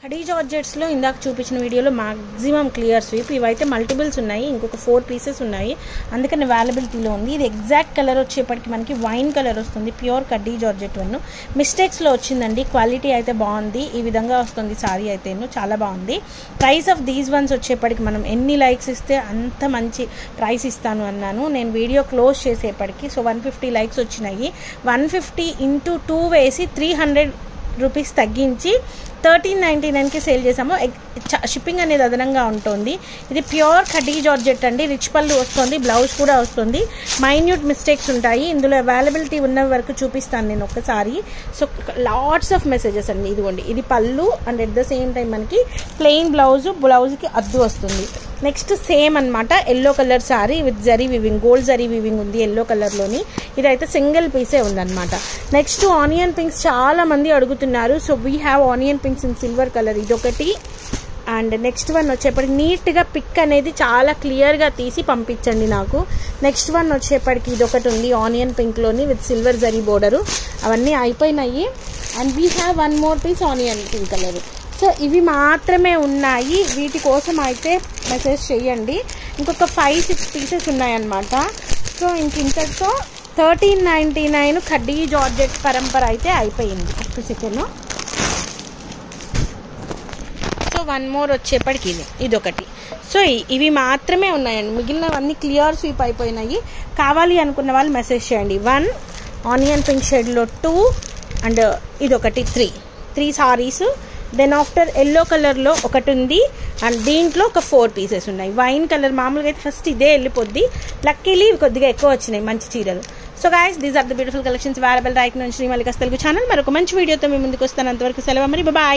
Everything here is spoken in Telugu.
కడీ జార్జెట్స్లో ఇందాక చూపించిన వీడియోలో మాక్సిమం క్లియర్ స్వీప్. ఇవైతే మల్టిపుల్స్ ఉన్నాయి, ఇంకొక 4 పీసెస్ ఉన్నాయి, అందుకని అవైలబిలిటీలో ఉంది. ఇది ఎగ్జాక్ట్ కలర్ వచ్చేప్పటికి మనకి వైన్ కలర్ వస్తుంది, ప్యూర్ కడ్డీ జార్జెట్ వన్. మిస్టేక్స్లో వచ్చిందండి, క్వాలిటీ అయితే బాగుంది. ఈ విధంగా వస్తుంది సారీ అయితే చాలా బాగుంది. ప్రైస్ ఆఫ్ దీస్ వన్స్ వచ్చేప్పటికి మనం ఎన్ని లైక్స్ ఇస్తే అంత మంచి ప్రైస్ ఇస్తాను అన్నాను నేను వీడియో క్లోజ్ చేసేప్పటికి. సో 150 లైక్స్ వచ్చినాయి. 150 × 2 వేసి 300 రూపీస్ తగ్గించి 1399కి సేల్ చేసాము. షిప్పింగ్ అనేది అదనంగా ఉంటుంది. ఇది ప్యూర్ కడ్డీ జార్జెట్ అండి. రిచ్ పళ్ళు వస్తుంది, బ్లౌజ్ కూడా వస్తుంది. మైన్యూట్ మిస్టేక్స్ ఉంటాయి. ఇందులో అవైలబిలిటీ ఉన్న వరకు చూపిస్తాను నేను ఒక్కసారి. సో లాట్స్ ఆఫ్ మెసేజెస్ అండి. ఇదిగోండి, ఇది పళ్ళు and at the same time మనకి ప్లెయిన్ బ్లౌజ్కి అద్దు వస్తుంది. నెక్స్ట్ సేమ్ అనమాట, yellow colour sorry with zari weaving, gold zari weaving ఉంది ఎల్లో కలర్లోని. ఇదైతే సింగిల్ పీసే ఉందన్నమాట. నెక్స్ట్ ఆనియన్ పింక్స్ చాలా మంది అడుగుతున్నారు. So we have onion pinks in silver colour, ఇదొకటి. అండ్ నెక్స్ట్ వన్ వచ్చేప్పటికి నీట్గా పిక్ అనేది చాలా క్లియర్గా తీసి పంపించండి నాకు. నెక్స్ట్ వన్ వచ్చేప్పటికి ఇదొకటి ఉంది ఆనియన్ పింక్లోని విత్ సిల్వర్ జరీ బోర్డరు. అవన్నీ అయిపోయినాయి. And we have one more piece onion pink colour. So ఇవి మాత్రమే ఉన్నాయి. వీటి కోసం అయితే మెసేజ్ చేయండి. ఇంకొక 5-6 పీసెస్ ఉన్నాయన్నమాట. సో ఇంతటితో 1399 కడ్డీ జార్జెట్ పరంపర అయితే అయిపోయింది. ఒక్క సెకండ్. సో వన్ మోర్ వచ్చేప్పటికి ఇదొకటి. సో ఇవి మాత్రమే ఉన్నాయండి, మిగిలినవన్నీ క్లియర్ స్వీప్ అయిపోయినాయి. కావాలి అనుకున్న వాళ్ళు మెసేజ్ చేయండి. 1 ఆనియన్ పింక్ షేడ్లో 2 అండ్ ఇదొకటి 3 సారీస్. దెన్ ఆఫ్టర్ ఎల్లో కలర్లో ఒకటి ఉంది అండ్ దీంట్లో ఒక 4 పీసెస్ ఉన్నాయి. వైన్ కలర్ మామూలుగా అయితే ఫస్ట్ ఇదే వెళ్ళిపోద్ది, లక్కీలీ కొద్దిగా ఎక్కువ వచ్చినాయి మంచి చీరలు. So guys, these are the beautiful collections available right నుంచి శ్రీ మల్లికాస్ తెలుగు ఛానల్. మరొక మంచి వీడియోతో మీ ముందుకు వస్తాను. అంతవరకు సెలవు మరి, బాయ్.